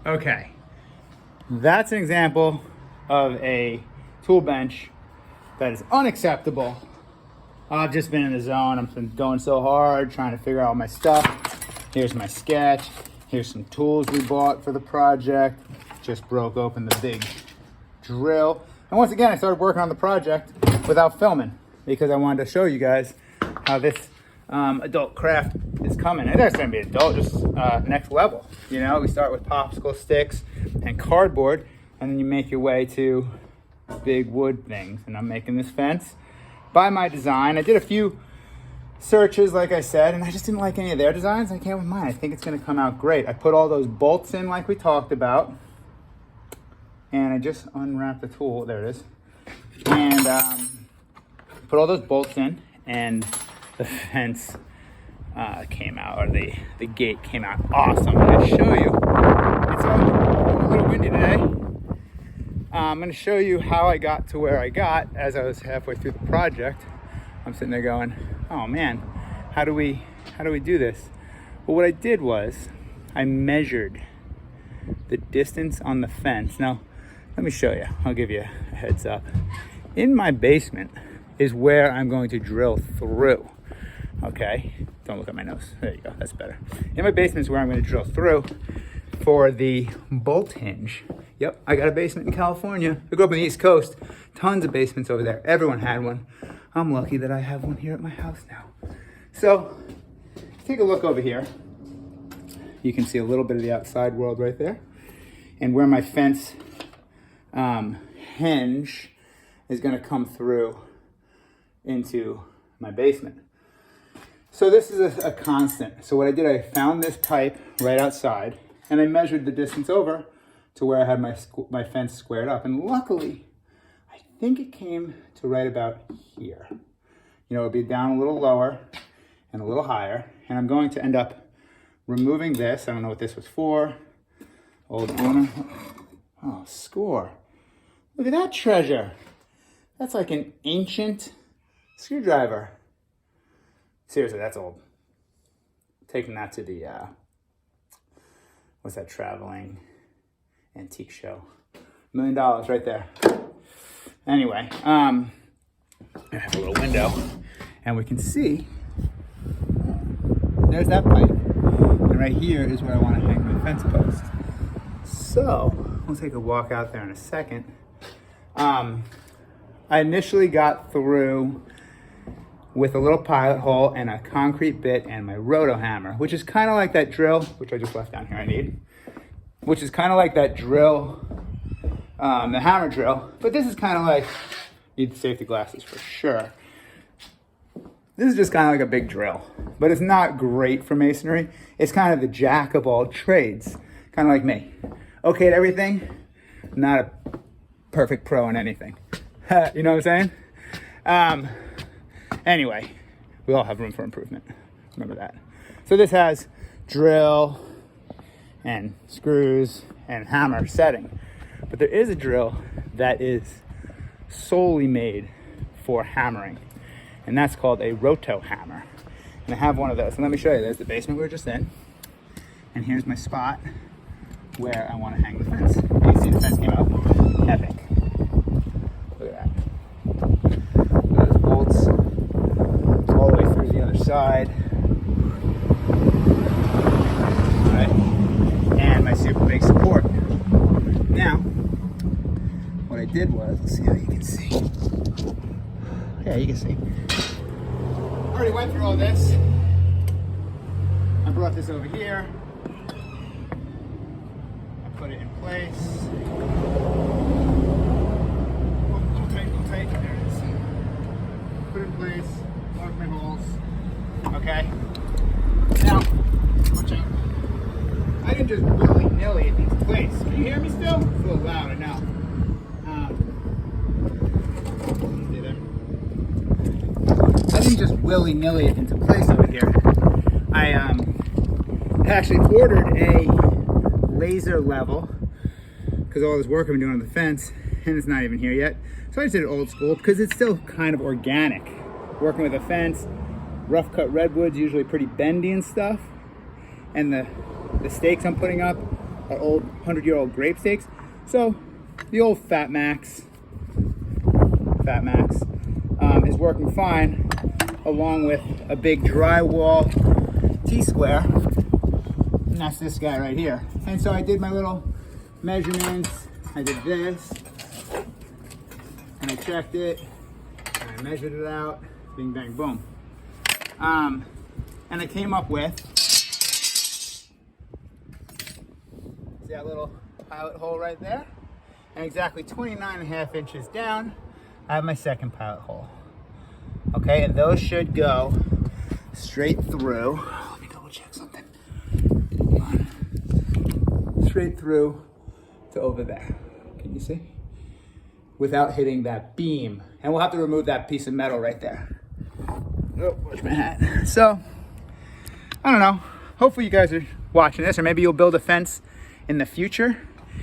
Okay, that's an example of a tool bench that is unacceptable. I've just been in the zone. I've been going so hard trying to figure out my stuff. Here's my sketch. Here's some tools we bought for the project. Just broke open the big drill. And once again, I started working on the project without filming because I wanted to show you guys how this adult craft is coming. And that's gonna be adult, just next level. You know, we start with popsicle sticks and cardboard, and then you make your way to big wood things. And I'm making this fence by my design. I did a few searches, like I said, and I just didn't like any of their designs. I came with mine. I think it's gonna come out great. I put all those bolts in like we talked about, and I just unwrapped the tool. There it is. And put all those bolts in, and the fence came out, or the gate came out awesome. I'm gonna show you. It's a little windy today. I'm gonna show you how I got to where I got as I was halfway through the project. I'm sitting there going, oh man, how do we do this? Well, what I did was I measured the distance on the fence. Now, let me show you. I'll give you a heads up. In my basement is where I'm going to drill through. Okay, don't look at my nose. There you go, that's better. In my basement is where I'm going to drill through for the bolt hinge. Yep, I got a basement in California. I grew up on the East Coast. Tons of basements over there. Everyone had one. I'm lucky that I have one here at my house now. So, take a look over here. You can see a little bit of the outside world right there. And where my fence hinge is going to come through into my basement. So this is a constant. So what I did, I found this pipe right outside, and I measured the distance over to where I had my fence squared up. And luckily, I think it came to right about here. You know, it'll be down a little lower and a little higher. And I'm going to end up removing this. I don't know what this was for. Old owner. Oh, score. Look at that treasure. That's like an ancient screwdriver. Seriously, that's old. Taking that to the, what's that traveling antique show? $1 million right there. Anyway, I have a little window, and we can see, there's that pipe. And right here is where I want to hang my fence post. So, we'll take a walk out there in a second. I initially got through with a little pilot hole and a concrete bit and my roto hammer, which is kind of like that drill, which I just left down here I need, which is kind of like that drill, the hammer drill, but this is kind of like, need the safety glasses for sure. This is just kind of like a big drill, but it's not great for masonry. It's kind of the jack of all trades, kind of like me. Okay at everything, not a perfect pro in anything. You know what I'm saying? Anyway, we all have room for improvement. Remember that. So this has drill and screws and hammer setting. But there is a drill that is solely made for hammering. And that's called a roto hammer. And I have one of those. And let me show you. There's the basement we were just in. And here's my spot where I want to hang the fence. You can see the fence came out epic. Look at that. Look at those bolts all the way through the other side. All right. And my super big support. Now, what I did was, let's see how you can see. Yeah, you can see. I already went through all this. I brought this over here. I put it in place. Little tight, there it is. Put it in place, mark my holes. Okay. Now, watch out. I didn't just willy-nilly it into place. Can you hear me still? It's a little loud, I know. Stay there. I didn't just willy-nilly it into place over here. I actually ordered a laser level because all this work I've been doing on the fence, and it's not even here yet. So I just did it old school because it's still kind of organic. Working with a fence, rough cut redwood's usually pretty bendy and stuff. And the stakes I'm putting up our old 100-year-old grape steaks. So the old Fat Max is working fine, along with a big drywall T-square, and that's this guy right here. And so I did my little measurements. I did this, and I checked it, and I measured it out, bing, bang, boom. And I came up with, see that little pilot hole right there? And exactly 29.5 inches down, I have my second pilot hole. Okay, and those should go straight through. Let me double check something. Come on. Straight through to over there. Can you see? Without hitting that beam. And we'll have to remove that piece of metal right there. Oh, where's my hat? So, I don't know. Hopefully you guys are watching this, or maybe you'll build a fence in the future.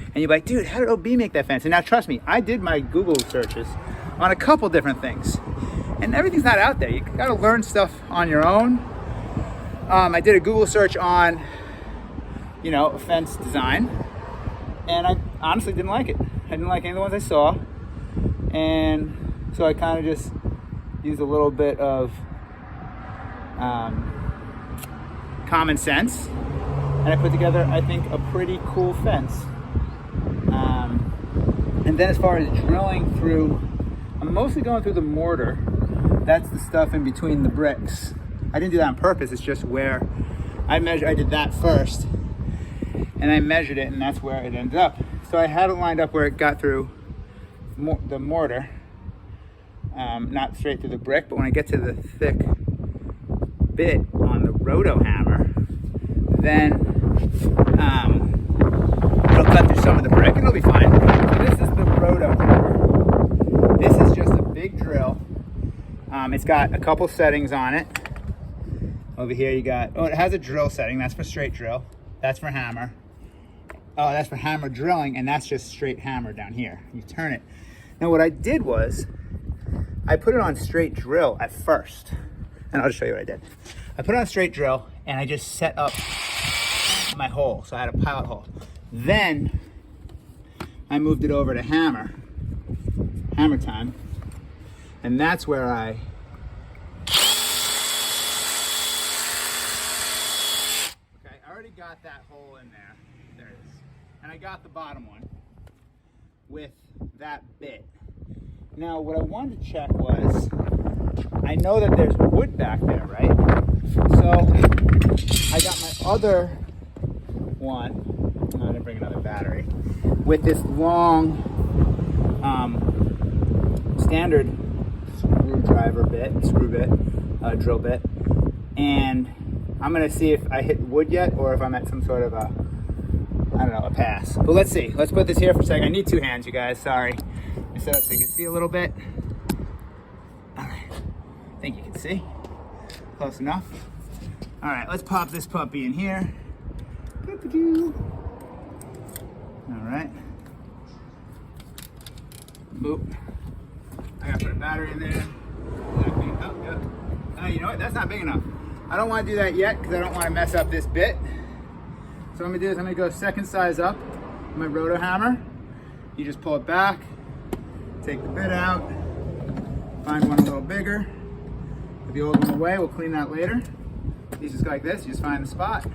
And you're like, dude, how did OB make that fence? And now trust me, I did my Google searches on a couple different things. And everything's not out there. You gotta learn stuff on your own. I did a Google search on, you know, fence design. And I honestly didn't like it. I didn't like any of the ones I saw. And so I kind of just used a little bit of common sense. And I put together, I think, a pretty cool fence. And then as far as drilling through, I'm mostly going through the mortar. That's the stuff in between the bricks. I didn't do that on purpose. It's just where I did that first, and I measured it, and that's where it ended up. So I had it lined up where it got through the mortar, not straight through the brick, but when I get to the thick bit on the roto hammer, then it'll cut through some of the brick and it'll be fine. So this is the roto hammer. This is just a big drill. It's got a couple settings on it. Over here you got, oh, it has a drill setting. That's for straight drill. That's for hammer. Oh, that's for hammer drilling, and that's just straight hammer down here. You turn it. Now what I did was, I put it on straight drill at first. And I'll just show you what I did. I put it on straight drill, and I just set up my hole. So I had a pilot hole. Then, I moved it over to hammer time. And that's where I already got that hole in there. There it is. And I got the bottom one with that bit. Now what I wanted to check was, I know that there's wood back there, right? So I got my other one, I didn't bring another battery, with this long standard drill bit, and I'm gonna see if I hit wood yet, or if I'm at some sort of a, I don't know, a pass. But let's see. Let's put this here for a second. I need two hands, you guys. Sorry. I set up so you can see a little bit. All right. I think you can see. Close enough. All right. Let's pop this puppy in here. All right. Boop. I gotta put a battery in there. Oh, yeah. You know what? That's not big enough. I don't want to do that yet because I don't want to mess up this bit. So what I'm gonna do is I'm gonna go second size up with my roto hammer. You just pull it back, take the bit out, find one a little bigger. Put the old one away, we'll clean that later. These just go like this, you just find the spot.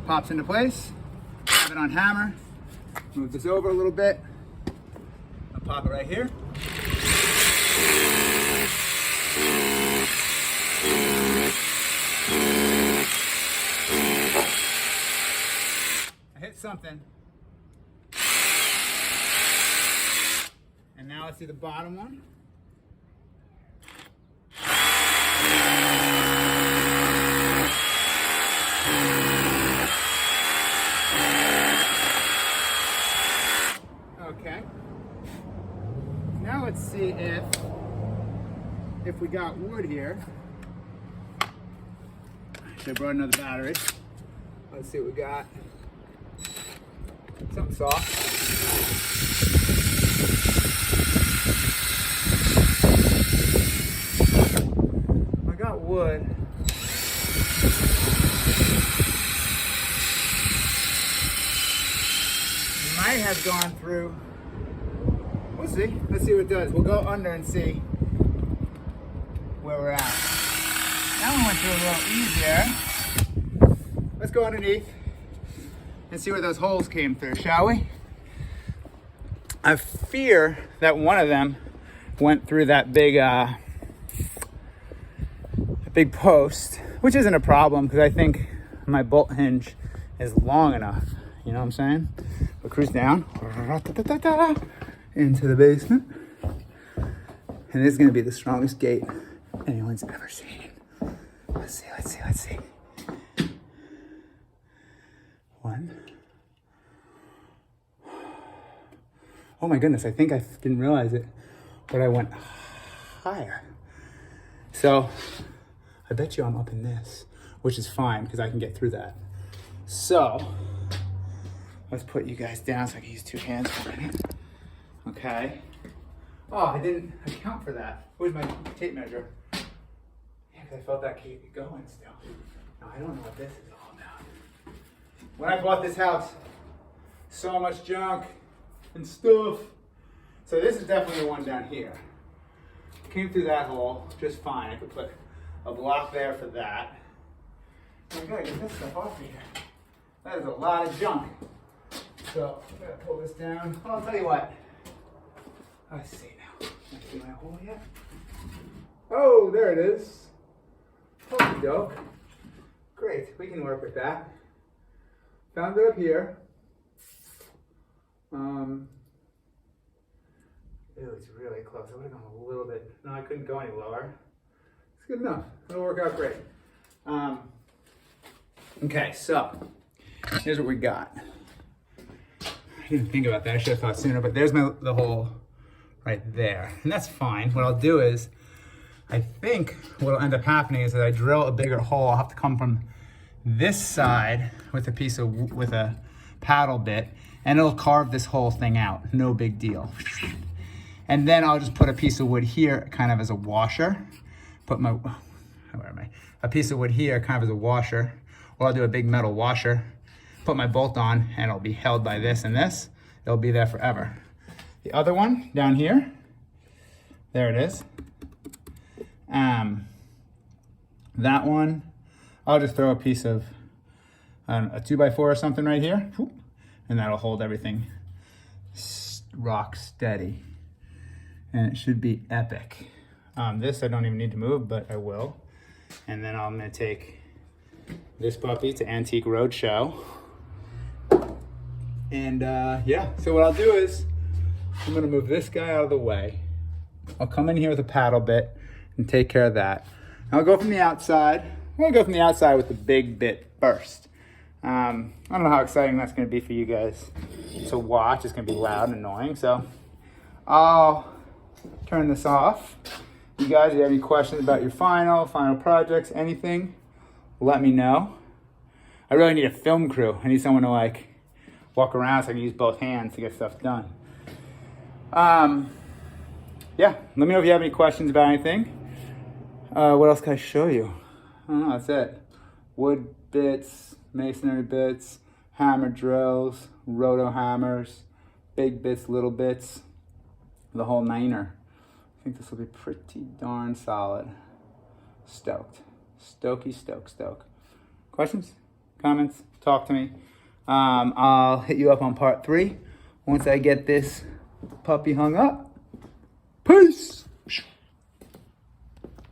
Pops into place, have it on hammer, move this over a little bit. I'll pop it right here. I hit something. And now let's do the bottom one. Okay. Now let's see if we got wood here. Should have brought another battery. Let's see what we got. Something soft. I got wood. might have gone through. We'll see. Let's see what it does. We'll go under and see where we're at. That one went through a little easier. Let's go underneath and see where those holes came through, shall we? I fear that one of them went through that big post, which isn't a problem because I think my bolt hinge is long enough. You know what I'm saying? We'll cruise down into the basement. And this is gonna be the strongest gate anyone's ever seen. Let's see. One. Oh my goodness, I think I didn't realize it, but I went higher. So I bet you I'm up in this, which is fine because I can get through that. So let's put you guys down so I can use two hands for a minute. Okay. Oh, I didn't account for that. Where's my tape measure? Yeah, because I felt that keep going still. Now I don't know what this is all about. When I bought this house, so much junk and stuff. So this is definitely the one down here. Came through that hole just fine. I could put a block there for that. I gotta get this stuff off of here. That is a lot of junk. So I'm gonna pull this down. Oh, I'll tell you what. Let's see now. Can I see my hole yet? Oh, there it is. Okey doke. Great, we can work with that. Found it up here. Ew, it's really close. I would have gone a little bit. No, I couldn't go any lower. It's good enough. It'll work out great. Okay, so here's what we got. I didn't think about that. I should have thought sooner, but there's the hole right there. And that's fine. What I'll do is, I think what'll end up happening is that I drill a bigger hole. I'll have to come from this side with a paddle bit, and it'll carve this whole thing out. No big deal. And then I'll just put a piece of wood here kind of as a washer. A piece of wood here kind of as a washer. Or I'll do a big metal washer, put my bolt on, and it'll be held by this and this. It'll be there forever. The other one down here, there it is. That one, I'll just throw a piece of a 2x4 or something right here, and that'll hold everything rock steady. And it should be epic. This I don't even need to move, but I will. And then I'm gonna take this puppy to Antique Roadshow. And yeah, so what I'll do is, I'm gonna move this guy out of the way. I'll come in here with a paddle bit and take care of that. I'll go from the outside. I'm gonna go from the outside with the big bit first. I don't know how exciting that's gonna be for you guys to watch. It's gonna be loud and annoying, so I'll turn this off. You guys, if you have any questions about your final projects, anything, let me know. I really need a film crew. I need someone to like walk around so I can use both hands to get stuff done. Yeah, let me know if you have any questions about anything. What else can I show you? I don't know, that's it. Wood bits, masonry bits, hammer drills, roto hammers, big bits, little bits, the whole niner. I think this will be pretty darn solid. Stoked. Stoke. Questions? Comments? Talk to me. I'll hit you up on part 3 once I get this puppy hung up. Peace!